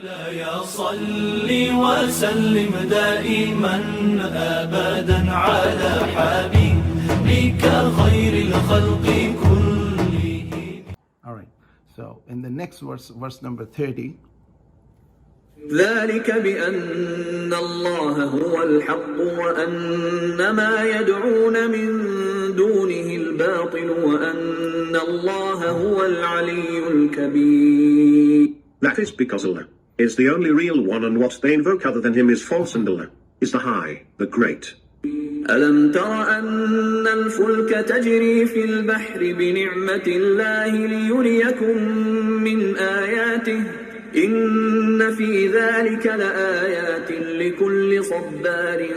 مولاي صل وسلم دائما أبدا على حبيبك خير الخلق كلهم. All right, so in the next verse number 30, ذلك بأن الله هو الحق وأن ما يدعون من دونه الباطل وأن الله هو العلي الكبير. That is because Allah is the only real one, and what they invoke other than Him is false, and Allah is the High, the Great. ألم تر أن الفلك تجري في البحر بنعمة الله ليريكم من آياته إن في ذلك لآيات لكل صبار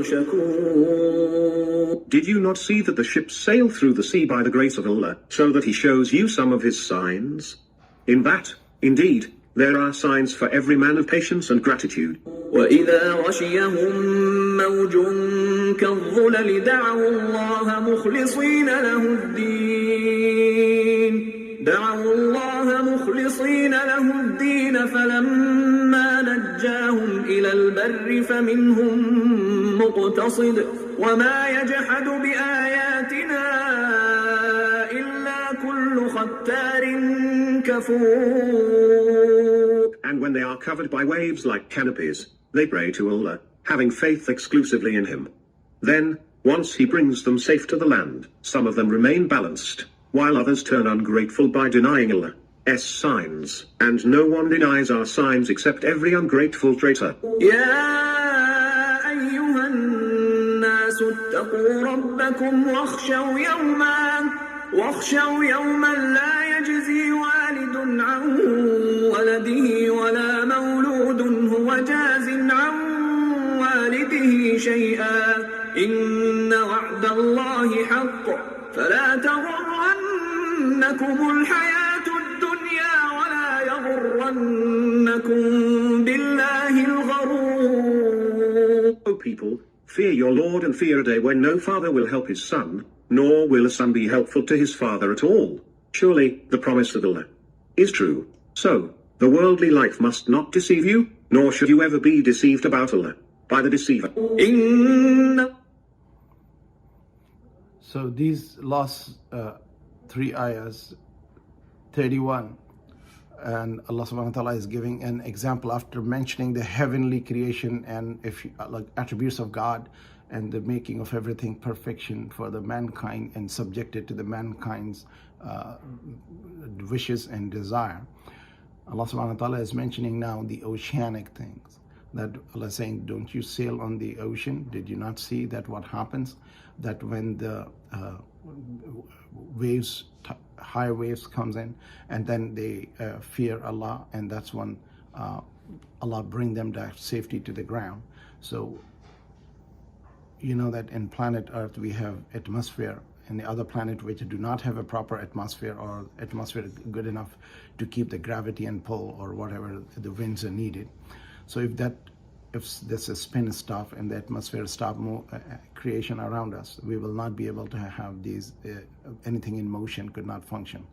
شكور. Did you not see that the ships sail through the sea by the grace of Allah, so that He shows you some of His signs? In that, indeed, there are signs for every man of patience and gratitude. وإذا غشيهم موج كالظلل دعوا الله مخلصين له الدين فلما نجاهم إلى البر فمنهم مقتصد وما يجحد بآياتنا إلا كل ختار كفور. And when they are covered by waves like canopies, they pray to Allah, having faith exclusively in Him. Then, once He brings them safe to the land, some of them remain balanced, while others turn ungrateful by denying Allah's signs, and no one denies our signs except every ungrateful traitor. يا أيها الناس اتقوا ربكم واخشوا يوما لا يجزي والد عن ولده ولا مولود هو جاز عن والده شيئا إن وعد الله حق فلا تغرنكم الحياة الدنيا ولا يغرنكم بالله الغرور. O people, fear your Lord and fear a day when no father will help his son, nor will a son be helpful to his father at all. Surely, the promise of Allah is true. So, the worldly life must not deceive you, nor should you ever be deceived about Allah by the deceiver. so these last three ayahs, 31, and Allah subhanahu wa ta'ala is giving an example after mentioning the heavenly creation and like attributes of God and the making of everything perfection for the mankind and subjected to the mankind's wishes and desire. Allah subhanahu wa ta'ala is mentioning now the oceanic things, that Allah is saying, don't you sail on the ocean? Did you not see that what happens? That when the waves, high waves comes in, and then they fear Allah, and that's when Allah bring them to safety to the ground. So you know that in planet Earth we have atmosphere, and the other planet which do not have a proper atmosphere or atmosphere good enough to keep the gravity and pull or whatever the winds are needed. So if this spin stop and the atmosphere stop creation around us, we will not be able to have these anything in motion could not function.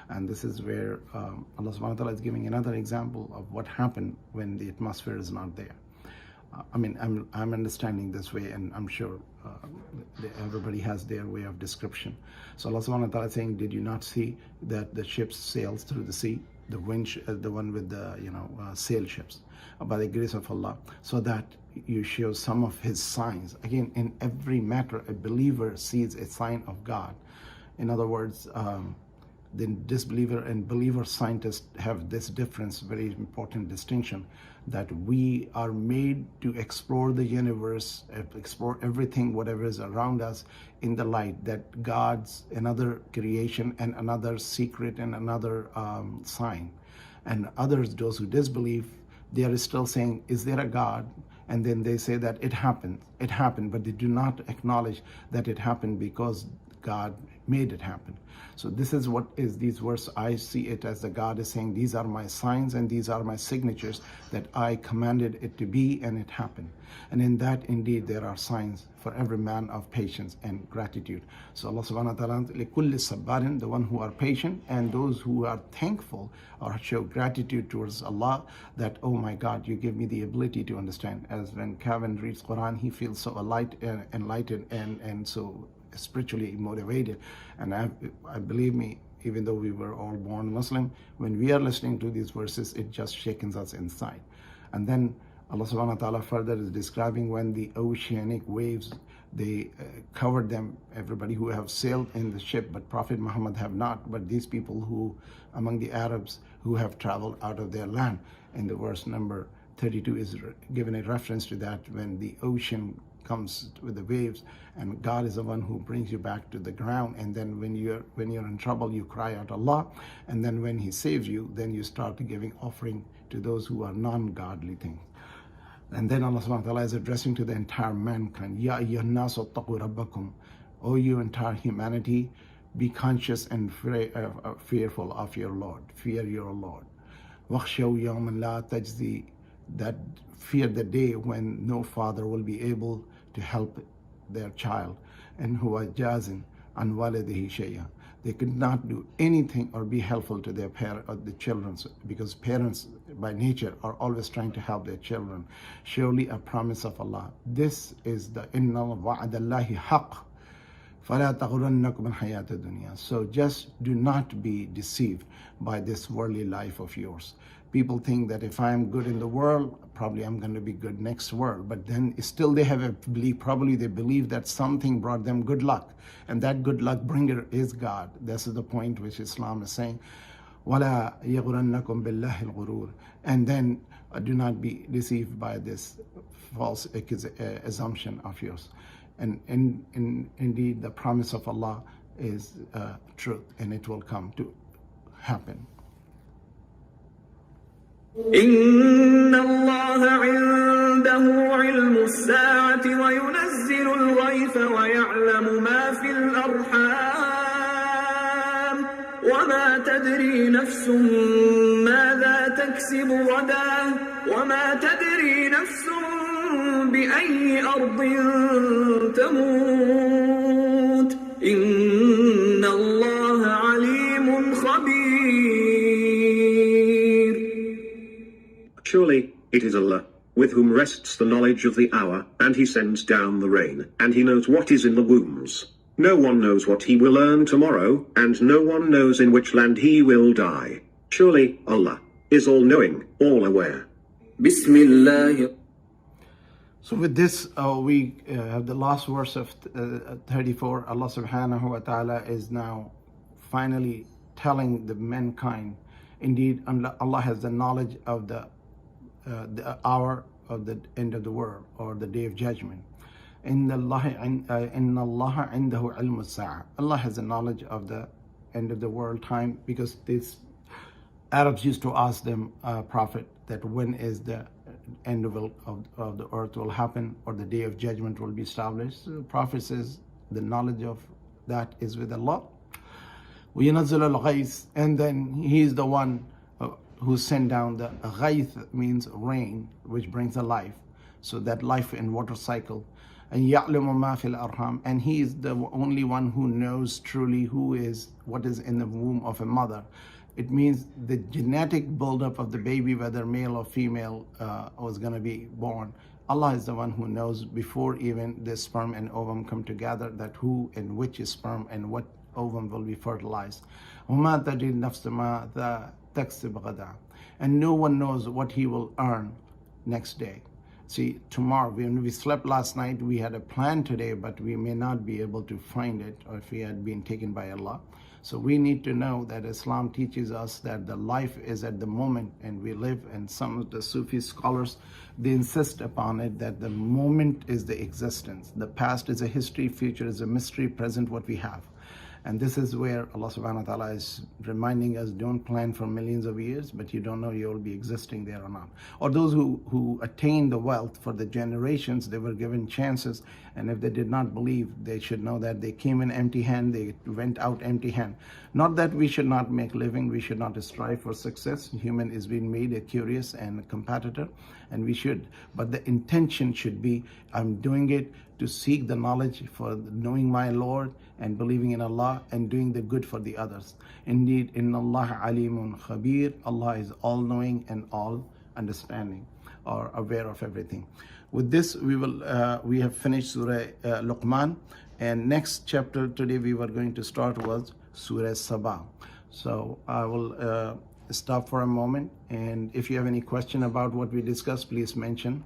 And this is where Allah subhanahu wa ta'ala is giving another example of what happened when the atmosphere is not there. I mean, I'm understanding this way, and I'm sure everybody has their way of description. So Allah subhanahu wa ta'ala is saying, did you not see that the ships sails through the sea, the one with the sail ships, by the grace of Allah, so that you show some of His signs. Again, in every matter, a believer sees a sign of God. In other words, the disbeliever and believer scientists have this difference, very important distinction, that we are made to explore the universe, explore everything, whatever is around us in the light, that God's another creation and another secret and another sign. And others, those who disbelieve, they are still saying, is there a God? And then they say that it happened, but they do not acknowledge that it happened because God made it happen. So this is what is these verses. I see it as the God is saying, these are my signs and these are my signatures that I commanded it to be, and it happened. And in that, indeed, there are signs for every man of patience and gratitude. So Allah subhanahu wa ta'ala, لِكُلِّ صَبَّارٍ, the one who are patient, and those who are thankful or show gratitude towards Allah, that, oh my God, you give me the ability to understand. As when Kevin reads Quran, he feels so enlightened and so spiritually motivated. And I believe me, even though we were all born Muslim, when we are listening to these verses, it just shakens us inside. And then Allah subhanahu wa ta'ala further is describing when the oceanic waves, they covered them, everybody who have sailed in the ship, but Prophet Muhammad have not. But these people who, among the Arabs, who have traveled out of their land, in the verse number 32 is given a reference to that, when the ocean comes with the waves, and God is the one who brings you back to the ground. And then when you're in trouble, you cry out Allah, and then when He saves you, then you start giving offering to those who are non-godly things. And then Allah subhanahu wa ta'ala is addressing to the entire mankind, Ya ayyuhan nasu attaqu rabbakum, O you entire humanity, be conscious and fearful of your Lord, fear your Lord. Wakhshaw yawman la tajzi, that fear the day when no father will be able to help their child, and huwa jazin an walidihi shay'a, they could not do anything or be helpful to their parent or the children, because parents by nature are always trying to help their children. Surely a promise of Allah. This is the inna wa'adallahi haqq fala taghurrannakum al-hayat ad-dunya. So just do not be deceived by this worldly life of yours. People think that if I'm good in the world, probably I'm going to be good next world. But then still they have a belief, probably they believe that something brought them good luck. And that good luck bringer is God. This is the point which Islam is saying. وَلَا يَغُرَنَّكُمْ بِاللَّهِ الْغُرُورِ. And then do not be deceived by this false assumption of yours. And indeed, the promise of Allah is truth, and it will come to happen. إن الله عنده علم الساعة وينزل الغيث ويعلم ما في الأرحام وما تدري نفس ماذا تكسب غدا وما تدري نفس بأي أرض تموت إن الله عليم خبير. Surely, it is Allah, with whom rests the knowledge of the hour, and He sends down the rain, and He knows what is in the wombs. No one knows what he will earn tomorrow, and no one knows in which land he will die. Surely, Allah is all-knowing, all-aware. Bismillah. So with this, we have the last verse of 34. Allah subhanahu wa ta'ala is now finally telling the mankind, indeed, Allah has the knowledge of the hour of the end of the world, or the day of judgment. Inna Allah indahu ilmu as-sa'a. Allah has the knowledge of the end of the world time, because these Arabs used to ask them, Prophet, that when is the end of the earth will happen, or the day of judgment will be established. So the Prophet says the knowledge of that is with Allah. وَيُنَزِّلُ الْغَيْثِ, and then He is the one who sent down the ghayth, means rain, which brings a life. So that life and water cycle. And يَعْلَمُ مَا فِي الْأَرْحَامِ, and He is the only one who knows truly what is in the womb of a mother. It means the genetic buildup of the baby, whether male or female, was going to be born. Allah is the one who knows before even the sperm and ovum come together, that who and which is sperm and what ovum will be fertilized. وَمَا تَدْرِي نَفْسٌ مَاذَا تَكْسِبُ غَدًا, and no one knows what he will earn next day. See, tomorrow, when we slept last night, we had a plan today, but we may not be able to find it, or if we had been taken by Allah. So we need to know that Islam teaches us that the life is at the moment, and we live, and some of the Sufi scholars, they insist upon it, that the moment is the existence. The past is a history, future is a mystery, present what we have. And this is where Allah subhanahu wa ta'ala is reminding us, don't plan for millions of years, but you don't know you will be existing there or not. Or those who attain the wealth, for the generations, they were given chances, and if they did not believe, they should know that they came in empty hand, they went out empty hand. Not that we should not make living, we should not strive for success. Human is being made a curious and a competitor, and we should. But the intention should be, I'm doing it to seek the knowledge for knowing my Lord and believing in Allah and doing the good for the others. Indeed, Inna Allah alimun khabir. Allah is all-knowing and all-understanding, or aware of everything. With this, we have finished Surah Luqman, and next chapter today we were going to start was Surah Sabah. So I will stop for a moment, and if you have any question about what we discussed, please mention.